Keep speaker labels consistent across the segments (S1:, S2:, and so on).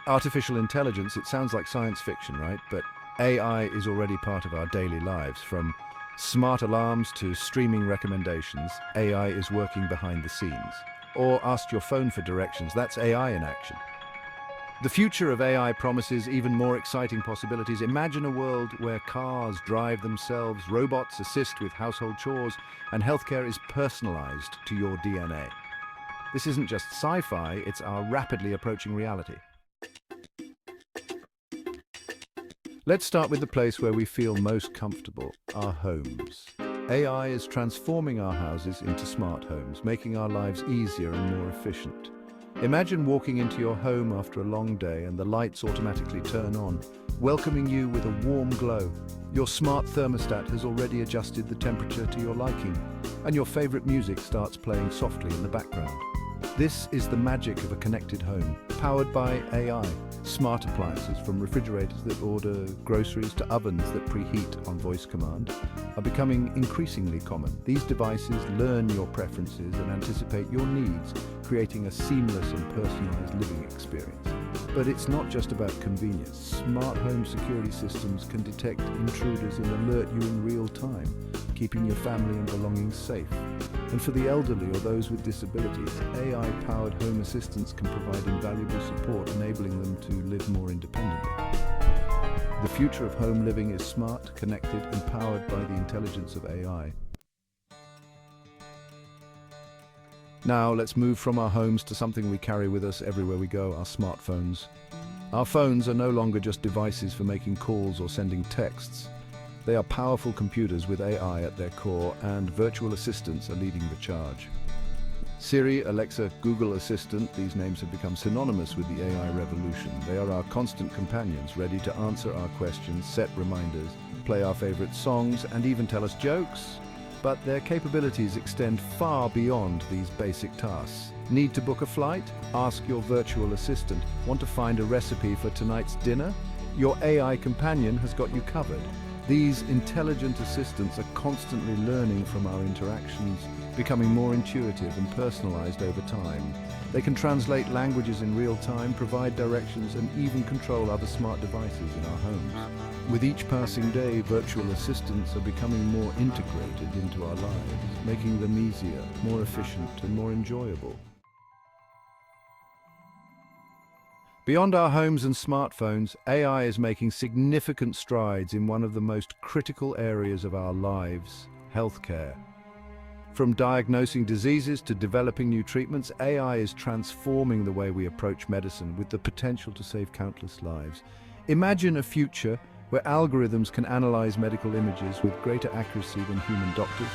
S1: Artificial intelligence, it sounds like science fiction, right? But AI is already part of our daily lives. From smart alarms to streaming recommendations, AI is working behind the scenes. Or ask your phone for directions, that's AI in action. The future of AI promises even more exciting possibilities. Imagine a world where cars drive themselves, robots assist with household chores, and healthcare is personalized to your DNA. This isn't just sci-fi, it's our rapidly approaching reality. Let's start with the place where we feel most comfortable, our homes. AI is transforming our houses into smart homes, making our lives easier and more efficient. Imagine walking into your home after a long day and the lights automatically turn on, welcoming you with a warm glow. Your smart thermostat has already adjusted the temperature to your liking, and your favorite music starts playing softly in the background. This is the magic of a connected home, powered by AI. Smart appliances, from refrigerators that order groceries to ovens that preheat on voice command, are becoming increasingly common. These devices learn your preferences and anticipate your needs, creating a seamless and personalized living experience. But it's not just about convenience. Smart home security systems can detect intruders and alert you in real time, keeping your family and belongings safe. And for the elderly or those with disabilities, AI-powered home assistants can provide invaluable support, enabling them to live more independently. The future of home living is smart, connected, and powered by the intelligence of AI. Now, let's move from our homes to something we carry with us everywhere we go, our smartphones. Our phones are no longer just devices for making calls or sending texts. They are powerful computers with AI at their core, and virtual assistants are leading the charge. Siri, Alexa, Google Assistant, these names have become synonymous with the AI revolution. They are our constant companions, ready to answer our questions, set reminders, play our favorite songs, and even tell us jokes. But their capabilities extend far beyond these basic tasks. Need to book a flight? Ask your virtual assistant. Want to find a recipe for tonight's dinner? Your AI companion has got you covered. These intelligent assistants are constantly learning from our interactions, becoming more intuitive and personalized over time. They can translate languages in real time, provide directions, and even control other smart devices in our homes. With each passing day, virtual assistants are becoming more integrated into our lives, making them easier, more efficient, and more enjoyable. Beyond our homes and smartphones, AI is making significant strides in one of the most critical areas of our lives, healthcare. From diagnosing diseases to developing new treatments, AI is transforming the way we approach medicine with the potential to save countless lives. Imagine a future where algorithms can analyze medical images with greater accuracy than human doctors,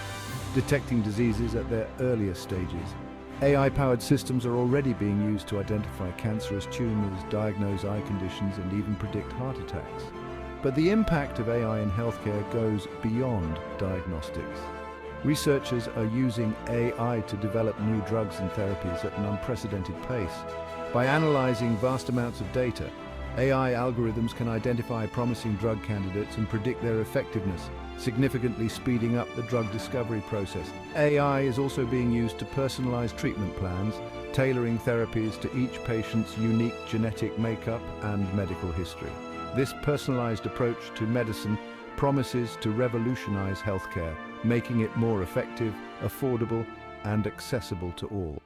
S1: detecting diseases at their earliest stages. AI-powered systems are already being used to identify cancerous tumors, diagnose eye conditions, and even predict heart attacks. But the impact of AI in healthcare goes beyond diagnostics. Researchers are using AI to develop new drugs and therapies at an unprecedented pace. By analyzing vast amounts of data, AI algorithms can identify promising drug candidates and predict their effectiveness, significantly speeding up the drug discovery process. AI is also being used to personalize treatment plans, tailoring therapies to each patient's unique genetic makeup and medical history. This personalized approach to medicine promises to revolutionize healthcare, making it more effective, affordable, and accessible to all.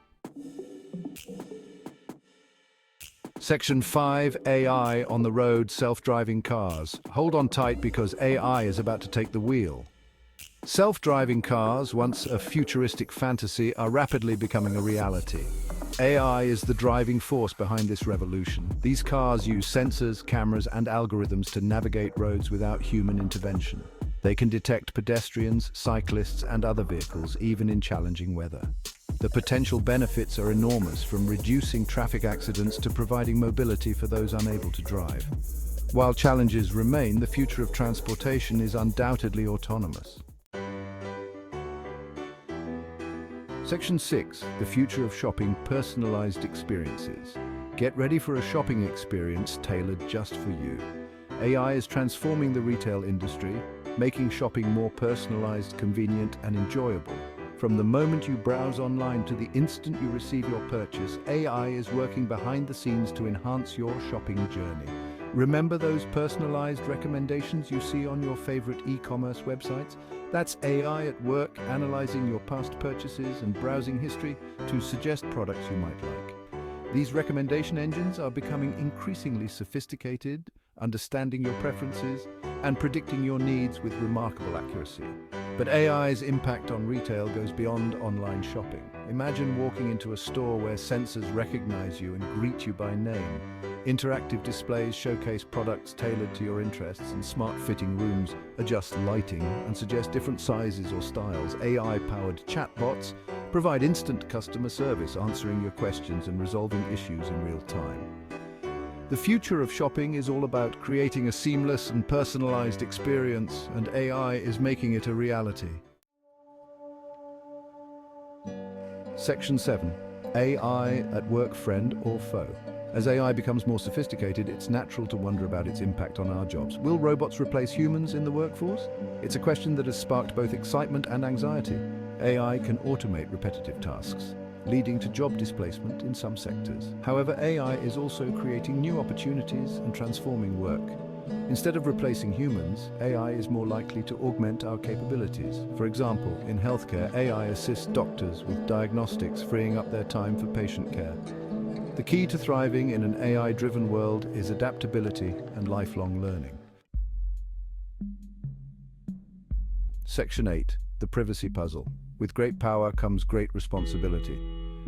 S1: Section 5, AI on the road, self-driving cars. Hold on tight because AI is about to take the wheel. Self-driving cars, once a futuristic fantasy, are rapidly becoming a reality. AI is the driving force behind this revolution. These cars use sensors, cameras, and algorithms to navigate roads without human intervention. They can detect pedestrians, cyclists, and other vehicles, even in challenging weather. The potential benefits are enormous, from reducing traffic accidents to providing mobility for those unable to drive. While challenges remain, the future of transportation is undoubtedly autonomous. Section 6, the future of shopping, personalized experiences. Get ready for a shopping experience tailored just for you. AI is transforming the retail industry, making shopping more personalized, convenient, and enjoyable. From the moment you browse online to the instant you receive your purchase, AI is working behind the scenes to enhance your shopping journey. Remember those personalized recommendations you see on your favorite e-commerce websites? That's AI at work, analyzing your past purchases and browsing history to suggest products you might like. These recommendation engines are becoming increasingly sophisticated, understanding your preferences and predicting your needs with remarkable accuracy. But AI's impact on retail goes beyond online shopping. Imagine walking into a store where sensors recognize you and greet you by name. Interactive displays showcase products tailored to your interests, and smart fitting rooms adjust lighting and suggest different sizes or styles. AI-powered chatbots provide instant customer service, answering your questions and resolving issues in real time. The future of shopping is all about creating a seamless and personalized experience, and AI is making it a reality. Section 7. AI at work, friend or foe? As AI becomes more sophisticated, it's natural to wonder about its impact on our jobs. Will robots replace humans in the workforce? It's a question that has sparked both excitement and anxiety. AI can automate repetitive tasks, leading to job displacement in some sectors. However, AI is also creating new opportunities and transforming work. Instead of replacing humans, AI is more likely to augment our capabilities. For example, in healthcare, AI assists doctors with diagnostics, freeing up their time for patient care. The key to thriving in an AI-driven world is adaptability and lifelong learning. Section 8. The privacy puzzle. With great power comes great responsibility.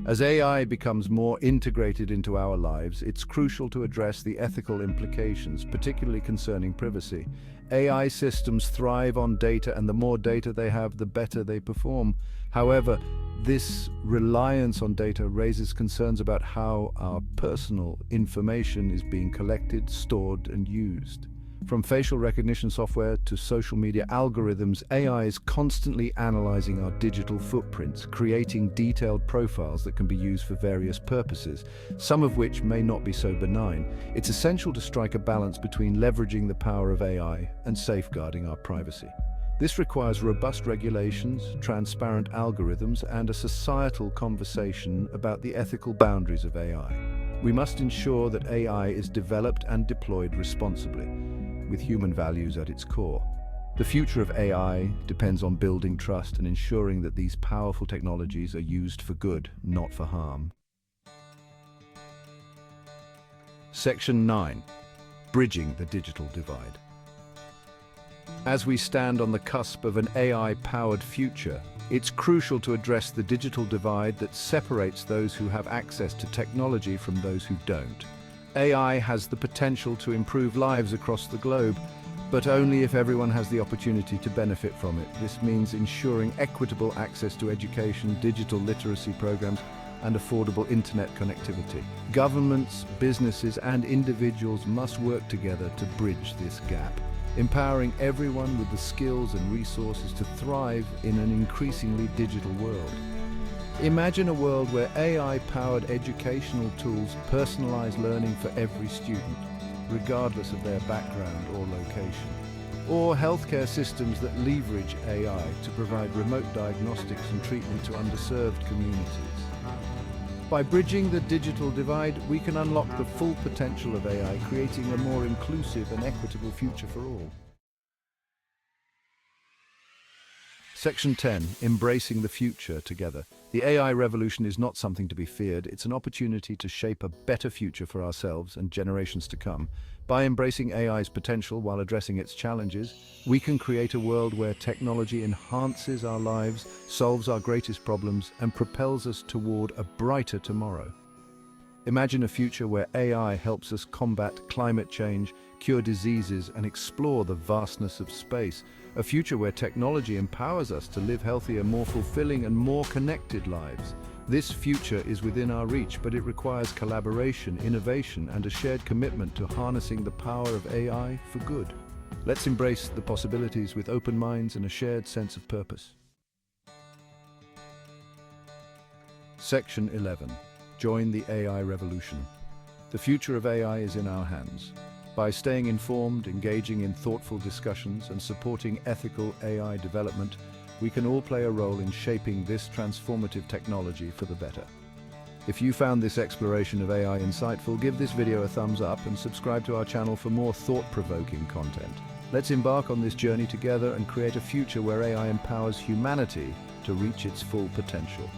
S1: As AI becomes more integrated into our lives, it's crucial to address the ethical implications, particularly concerning privacy. AI systems thrive on data, and the more data they have, the better they perform. However, this reliance on data raises concerns about how our personal information is being collected, stored, and used. From facial recognition software to social media algorithms, AI is constantly analyzing our digital footprints, creating detailed profiles that can be used for various purposes, some of which may not be so benign. It's essential to strike a balance between leveraging the power of AI and safeguarding our privacy. This requires robust regulations, transparent algorithms, and a societal conversation about the ethical boundaries of AI. We must ensure that AI is developed and deployed responsibly, with human values at its core. The future of AI depends on building trust and ensuring that these powerful technologies are used for good, not for harm. Section 9. Bridging the digital divide. As we stand on the cusp of an AI-powered future, it's crucial to address the digital divide that separates those who have access to technology from those who don't. AI has the potential to improve lives across the globe, but only if everyone has the opportunity to benefit from it. This means ensuring equitable access to education, digital literacy programs, and affordable internet connectivity. Governments, businesses, and individuals must work together to bridge this gap, empowering everyone with the skills and resources to thrive in an increasingly digital world. Imagine a world where AI-powered educational tools personalize learning for every student, regardless of their background or location. Or healthcare systems that leverage AI to provide remote diagnostics and treatment to underserved communities. By bridging the digital divide, we can unlock the full potential of AI, creating a more inclusive and equitable future for all. Section 10. Embracing the future together. The AI revolution is not something to be feared. It's an opportunity to shape a better future for ourselves and generations to come. By embracing AI's potential while addressing its challenges, we can create a world where technology enhances our lives, solves our greatest problems, and propels us toward a brighter tomorrow. Imagine a future where AI helps us combat climate change, cure diseases, and explore the vastness of space. A future where technology empowers us to live healthier, more fulfilling, and more connected lives. This future is within our reach, but it requires collaboration, innovation, and a shared commitment to harnessing the power of AI for good. Let's embrace the possibilities with open minds and a shared sense of purpose. Section 11. Join the AI revolution. The future of AI is in our hands. By staying informed, engaging in thoughtful discussions, and supporting ethical AI development, we can all play a role in shaping this transformative technology for the better. If you found this exploration of AI insightful, give this video a thumbs up and subscribe to our channel for more thought-provoking content. Let's embark on this journey together and create a future where AI empowers humanity to reach its full potential.